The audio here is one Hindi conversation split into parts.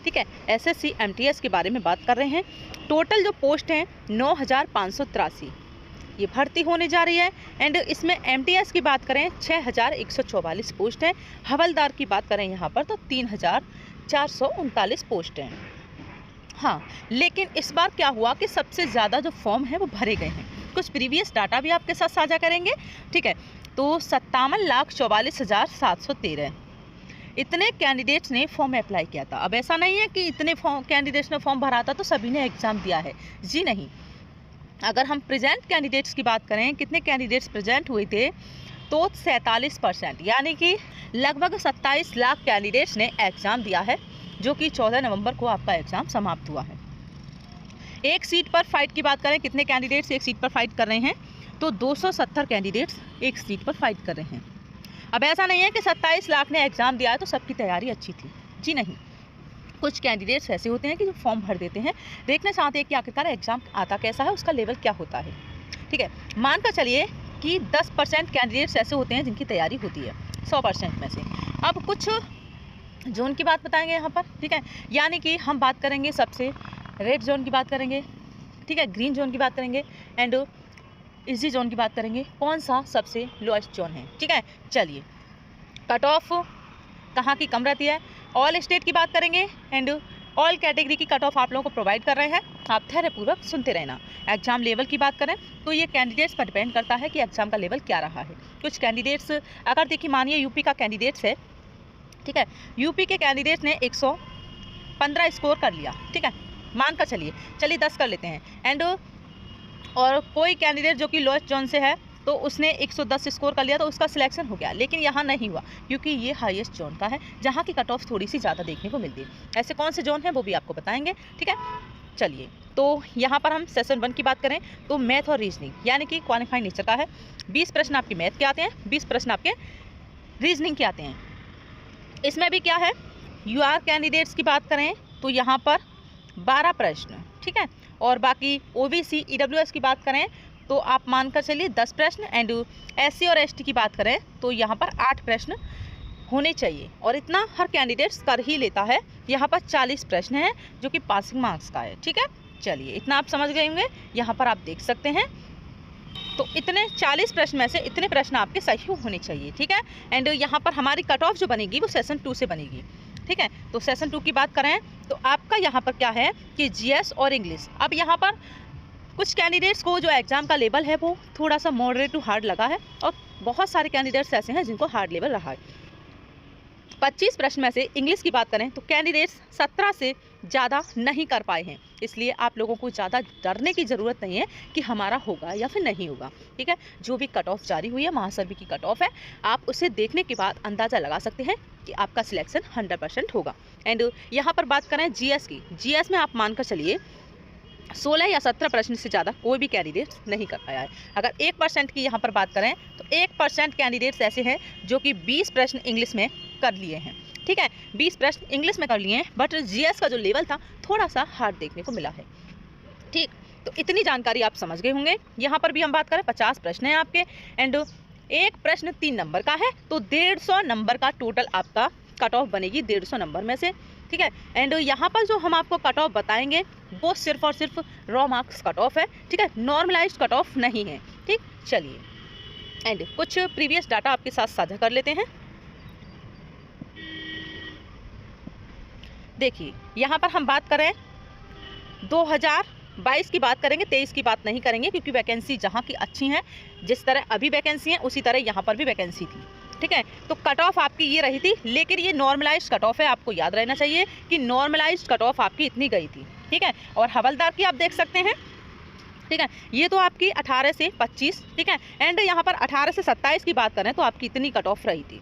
ठीक है। SSC MTS के बारे में बात कर रहे हैं। टोटल जो पोस्ट हैं 9,583 ये भर्ती होने जा रही है। एंड इसमें MTS की बात करें 6,144 पोस्ट हैं। हवलदार की बात करें यहाँ पर तो 3,439 पोस्ट हैं। हाँ, लेकिन इस बार क्या हुआ कि सबसे ज़्यादा जो फॉर्म है वो भरे गए हैं। कुछ प्रीवियस डाटा भी आपके साथ साझा करेंगे, ठीक है। तो 57,44,713 इतने कैंडिडेट्स ने फॉर्म अप्लाई किया था। अब ऐसा नहीं है कि इतने कैंडिडेट्स ने फॉर्म भरा था तो सभी ने एग्ज़ाम दिया है, जी नहीं। अगर हम प्रेजेंट कैंडिडेट्स की बात करें, कितने कैंडिडेट्स प्रेजेंट हुए थे, तो 47%, यानी कि लगभग 27 लाख कैंडिडेट्स ने एग्ज़ाम दिया है, जो कि 14 नवंबर को आपका एग्ज़ाम समाप्त हुआ है। एक सीट पर फाइट की बात करें, कितने कैंडिडेट्स एक सीट पर फाइट कर रहे हैं, तो 270 कैंडिडेट्स एक सीट पर फाइट कर रहे हैं। अब ऐसा नहीं है कि 27 लाख ने एग्ज़ाम दिया है तो सबकी तैयारी अच्छी थी, जी नहीं। कुछ कैंडिडेट्स ऐसे होते हैं कि जो फॉर्म भर देते हैं, देखना चाहते हैं कि आखिरकार एग्ज़ाम आता कैसा है, उसका लेवल क्या होता है, ठीक है। मानकर चलिए कि 10% कैंडिडेट्स ऐसे होते हैं जिनकी तैयारी होती है 100% में से। अब कुछ जोन की बात बताएंगे यहाँ पर, ठीक है। यानी कि हम बात करेंगे सबसे रेड जोन की बात करेंगे, ठीक है, ग्रीन जोन की बात करेंगे एंड इजी जोन की बात करेंगे। कौन सा सबसे लोएस्ट जोन है, ठीक है। चलिए, कट ऑफ कहाँ की कम रहती है, ऑल स्टेट की बात करेंगे एंड ऑल कैटेगरी की कट ऑफ आप लोगों को प्रोवाइड कर रहे हैं। आप धैर्यपूर्वक सुनते रहना। एग्जाम लेवल की बात करें तो ये कैंडिडेट्स पर डिपेंड करता है कि एग्जाम का लेवल क्या रहा है। कुछ कैंडिडेट्स, अगर देखिए मानिए यूपी का कैंडिडेट्स है, ठीक है, यूपी के कैंडिडेट्स ने 115 स्कोर कर लिया, ठीक है, मान कर चलिए 10 कर लेते हैं एंड और कोई कैंडिडेट जो कि लोएस्ट जोन से है तो उसने 110 स्कोर कर लिया तो उसका सिलेक्शन हो गया। लेकिन यहाँ नहीं हुआ क्योंकि ये हाईएस्ट जोन का है जहाँ की कट ऑफ थोड़ी सी ज़्यादा देखने को मिलती है। ऐसे कौन से जोन हैं वो भी आपको बताएंगे, ठीक है। चलिए, तो यहाँ पर हम सेशन 1 की बात करें तो मैथ और रीजनिंग यानी कि क्वालिफाइड नेचर का है। 20 प्रश्न आपके मैथ के आते हैं, 20 प्रश्न आपके रीजनिंग के आते हैं। इसमें भी क्या है, यूआर कैंडिडेट्स की बात करें तो यहाँ पर 12 प्रश्न, ठीक है, और बाकी OBC EWS की बात करें तो आप मानकर चलिए 10 प्रश्न एंड SC और ST की बात करें तो यहाँ पर 8 प्रश्न होने चाहिए और इतना हर कैंडिडेट्स कर ही लेता है। यहाँ पर 40 प्रश्न हैं जो कि पासिंग मार्क्स का है, ठीक है। चलिए, इतना आप समझ गए होंगे। यहाँ पर आप देख सकते हैं तो इतने 40 प्रश्न में से इतने प्रश्न आपके सही होने चाहिए, ठीक है। एंड यहाँ पर हमारी कट ऑफ जो बनेगी वो सेशन 2 से बनेगी, ठीक है। तो सेशन 2 की बात करें तो आपका यहाँ पर क्या है कि GS और इंग्लिश। अब यहाँ पर कुछ कैंडिडेट्स को जो एग्ज़ाम का लेवल है वो थोड़ा सा मॉडरेट टू हार्ड लगा है और बहुत सारे कैंडिडेट्स ऐसे हैं जिनको हार्ड लेवल रहा है। 25 प्रश्न में से इंग्लिश की बात करें तो कैंडिडेट्स 17 से ज़्यादा नहीं कर पाए हैं। इसलिए आप लोगों को ज़्यादा डरने की ज़रूरत नहीं है कि हमारा होगा या फिर नहीं होगा, ठीक है। जो भी कट ऑफ जारी हुई है, महासर्वी की कट ऑफ है, आप उसे देखने के बाद अंदाज़ा लगा सकते हैं कि आपका सिलेक्शन 100% होगा। एंड यहाँ पर बात करें GS की, GS में आप मानकर चलिए 16 या 17 प्रश्न से ज़्यादा कोई भी कैंडिडेट नहीं कर पाया है। अगर 1% की यहाँ पर बात करें तो 1% कैंडिडेट्स ऐसे हैं जो कि 20 प्रश्न इंग्लिश में कर लिए हैं, ठीक है, 20 प्रश्न इंग्लिश में कर लिए हैं, बट GS का जो लेवल था थोड़ा सा हार्ड देखने को मिला है, ठीक। तो इतनी जानकारी आप समझ गए होंगे। यहाँ पर भी हम बात करें 50 प्रश्न हैं आपके एंड एक प्रश्न 3 नंबर का है तो 150 नंबर का टोटल आपका कट ऑफ बनेगी 150 नंबर में से, ठीक है। एंड यहाँ पर जो हम आपको कट ऑफ बताएंगे वो सिर्फ और सिर्फ रॉ मार्क्स कट ऑफ है, ठीक है, नॉर्मलाइज्ड कट ऑफ नहीं है, ठीक। चलिए, एंड कुछ प्रीवियस डाटा आपके साथ साझा कर लेते हैं। देखिए, यहाँ पर हम बात करें 2022 की बात करेंगे, 23 की बात नहीं करेंगे क्योंकि वैकेंसी जहाँ की अच्छी हैं, जिस तरह अभी वैकेंसी है उसी तरह यहाँ पर भी वैकेंसी थी, ठीक है। तो कट ऑफ आपकी ये रही थी, लेकिन ये नॉर्मलाइज्ड कट ऑफ है। आपको याद रहना चाहिए कि नॉर्मलाइज्ड कट ऑफ आपकी इतनी गई थी, ठीक है। और हवलदार की आप देख सकते हैं, ठीक है, ये तो आपकी 18 से 25, ठीक है। एंड यहाँ पर 18 से 27 की बात करें तो आपकी इतनी कट ऑफ रही थी,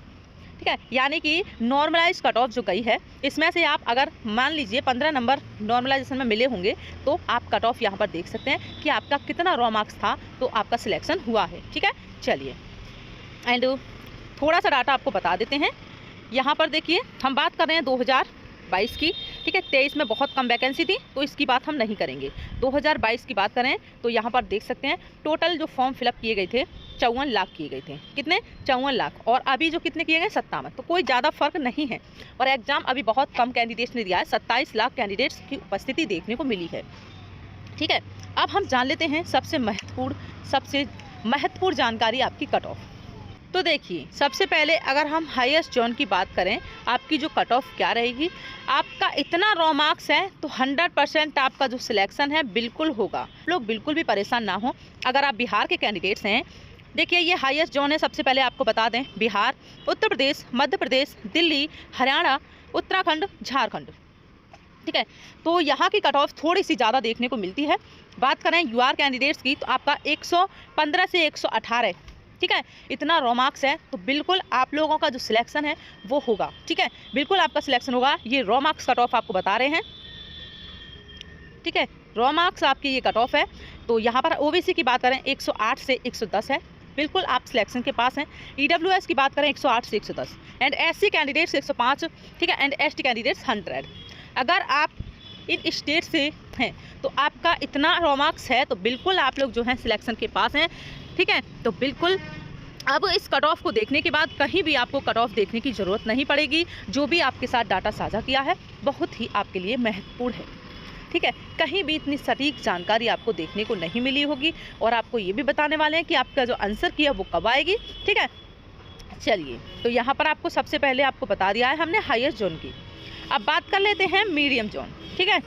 ठीक है। यानी कि नॉर्मलाइज कट ऑफ जो गई है इसमें से आप अगर मान लीजिए 15 नंबर नॉर्मलाइजेशन में मिले होंगे तो आप कट ऑफ यहाँ पर देख सकते हैं कि आपका कितना रॉ मार्क्स था तो आपका सिलेक्शन हुआ है, ठीक है। चलिए, एंड थोड़ा सा डाटा आपको बता देते हैं। यहाँ पर देखिए, हम बात कर रहे हैं 2022 की, ठीक है। 23 में बहुत कम वैकेंसी थी तो इसकी बात हम नहीं करेंगे। 2022 की बात करें तो यहाँ पर देख सकते हैं टोटल जो फॉर्म फिलअप किए गए थे 54 लाख किए गए थे। कितने? 54 लाख। और अभी जो कितने किए गए? 57। तो कोई ज़्यादा फर्क नहीं है। और एग्जाम अभी बहुत कम कैंडिडेट्स ने दिया है, 27 लाख कैंडिडेट्स की उपस्थिति देखने को मिली है, ठीक है। अब हम जान लेते हैं सबसे महत्वपूर्ण जानकारी आपकी कट ऑफ। तो देखिए, सबसे पहले अगर हम हाईएस्ट जोन की बात करें, आपकी जो कट ऑफ क्या रहेगी, आपका इतना रॉ मार्क्स है तो 100% आपका जो सिलेक्शन है बिल्कुल होगा। लोग बिल्कुल भी परेशान ना हो। अगर आप बिहार के कैंडिडेट्स हैं, देखिए ये हाईएस्ट जोन है। सबसे पहले आपको बता दें, बिहार, उत्तर प्रदेश, मध्य प्रदेश, दिल्ली, हरियाणा, उत्तराखंड, झारखंड, ठीक है। तो यहाँ की कट ऑफ थोड़ी सी ज़्यादा देखने को मिलती है। बात करें यूआर कैंडिडेट्स की तो आपका 115 से 118, ठीक है। इतना रॉ मार्क्स है तो बिल्कुल आप लोगों का जो सिलेक्शन है वो होगा, ठीक है। बिल्कुल आपका सिलेक्शन होगा। ये रॉ मार्क्स कट ऑफ आपको बता रहे हैं, ठीक है। रॉ मार्क्स आपकी ये कट ऑफ है। तो यहाँ पर ओबीसी की बात करें 108 से 110 है, बिल्कुल आप सिलेक्शन के पास हैं। ईडब्ल्यूएस की बात करें 108 से 110 एंड एससी कैंडिडेट्स 105, ठीक है, एंड एसटी कैंडिडेट्स 100। अगर आप इन स्टेट से हैं तो आपका इतना रॉ मार्क्स है तो बिल्कुल आप लोग जो हैं सिलेक्शन के पास हैं, ठीक है। तो बिल्कुल अब इस कट ऑफ को देखने के बाद कहीं भी आपको कट ऑफ देखने की ज़रूरत नहीं पड़ेगी। जो भी आपके साथ डाटा साझा किया है बहुत ही आपके लिए महत्वपूर्ण है, ठीक है। कहीं भी इतनी सटीक जानकारी आपको देखने को नहीं मिली होगी। और आपको ये भी बताने वाले हैं कि आपका जो आंसर किया वो कब आएगी, ठीक है। चलिए, तो यहाँ पर आपको सबसे पहले आपको बता दिया है हमने हाईएस्ट जोन की। अब बात कर लेते हैं मीडियम जोन, ठीक है,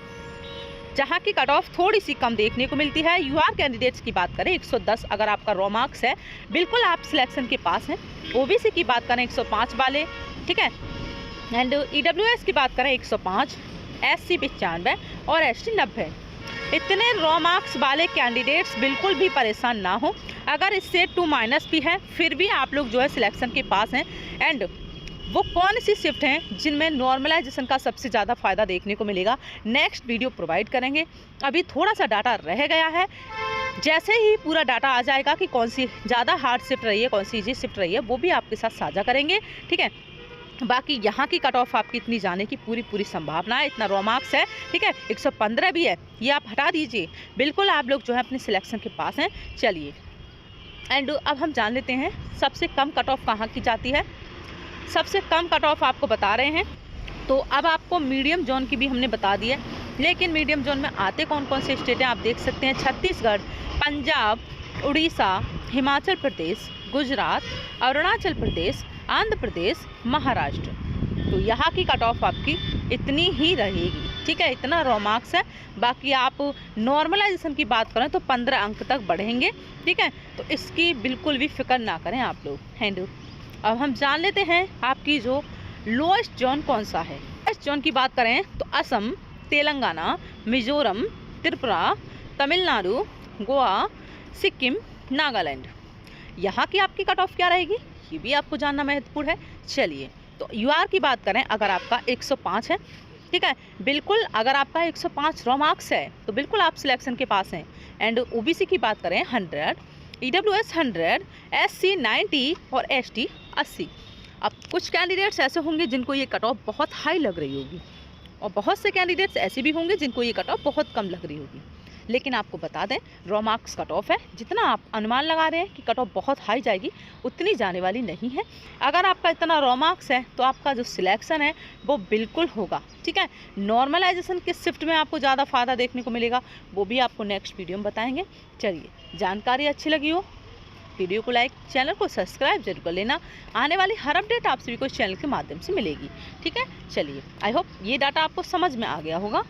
जहाँ की कट ऑफ थोड़ी सी कम देखने को मिलती है। यूआर कैंडिडेट्स की बात करें 110 अगर आपका रॉ मार्क्स है, बिल्कुल आप सिलेक्शन के पास हैं। ओबीसी की बात करें 105 वाले, ठीक है, एंड ईडब्ल्यूएस की बात करें 105, एससी 95 और एसटी 90। इतने रॉ मार्क्स वाले कैंडिडेट्स बिल्कुल भी परेशान ना हो। अगर इससे 2- भी है फिर भी आप लोग जो है सिलेक्शन के पास हैं। एंड वो कौन सी शिफ्ट हैं जिनमें नॉर्मलाइजेशन का सबसे ज़्यादा फ़ायदा देखने को मिलेगा, नेक्स्ट वीडियो प्रोवाइड करेंगे। अभी थोड़ा सा डाटा रह गया है, जैसे ही पूरा डाटा आ जाएगा कि कौन सी ज़्यादा हार्ड शिफ्ट रही है, कौन सी इजी शिफ्ट रही है, वो भी आपके साथ साझा करेंगे, ठीक है। बाकी यहाँ की कट ऑफ आपकी इतनी जाने की पूरी संभावना है। इतना रॉ मार्क्स है, ठीक है, 115 भी है, ये आप हटा दीजिए। बिल्कुल आप लोग जो है अपने सिलेक्शन के पास हैं। चलिए, एंड अब हम जान लेते हैं सबसे कम कट ऑफ कहाँ की जाती है। सबसे कम कट ऑफ आपको बता रहे हैं। तो अब आपको मीडियम जोन की भी हमने बता दी है, लेकिन मीडियम जोन में आते कौन कौन से स्टेट हैं आप देख सकते हैं। छत्तीसगढ़, पंजाब, उड़ीसा, हिमाचल प्रदेश, गुजरात, अरुणाचल प्रदेश, आंध्र प्रदेश, महाराष्ट्र। तो यहाँ की कट ऑफ आपकी इतनी ही रहेगी, ठीक है। इतना रॉ मार्क्स है। बाकी आप नॉर्मलाइजेशन की बात करें तो 15 अंक तक बढ़ेंगे, ठीक है। तो इसकी बिल्कुल भी फिक्र ना करें आप लोग। हैंड अब हम जान लेते हैं आपकी जो लोएस्ट जोन कौन सा है। लोएस्ट जोन की बात करें तो असम, तेलंगाना, मिजोरम, त्रिपुरा, तमिलनाडु, गोवा, सिक्किम, नागालैंड। यहाँ की आपकी कट ऑफ क्या रहेगी ये भी आपको जानना महत्वपूर्ण है। चलिए, तो यूआर की बात करें अगर आपका 105 है, ठीक है, बिल्कुल अगर आपका 105 रॉ मार्क्स है तो बिल्कुल आप सिलेक्शन के पास हैं। एंड ओबीसी की बात करें 100, ईडब्ल्यूएस 100, एससी 90 और एसटी 80। अब कुछ कैंडिडेट्स ऐसे होंगे जिनको ये कट ऑफ बहुत हाई लग रही होगी और बहुत से कैंडिडेट्स ऐसे भी होंगे जिनको ये कट ऑफ बहुत कम लग रही होगी। लेकिन आपको बता दें रॉ मार्क्स कट ऑफ है, जितना आप अनुमान लगा रहे हैं कि कट ऑफ बहुत हाई जाएगी उतनी जाने वाली नहीं है। अगर आपका इतना रॉ मार्क्स है तो आपका जो सिलेक्शन है वो बिल्कुल होगा, ठीक है। नॉर्मलाइजेशन के शिफ्ट में आपको ज़्यादा फ़ायदा देखने को मिलेगा, वो भी आपको नेक्स्ट वीडियो में बताएंगे। चलिए, जानकारी अच्छी लगी हो वीडियो को लाइक, चैनल को सब्सक्राइब जरूर कर लेना। आने वाली हर अपडेट आप सभी को इस चैनल के माध्यम से मिलेगी, ठीक है। चलिए, आई होप ये डाटा आपको समझ में आ गया होगा।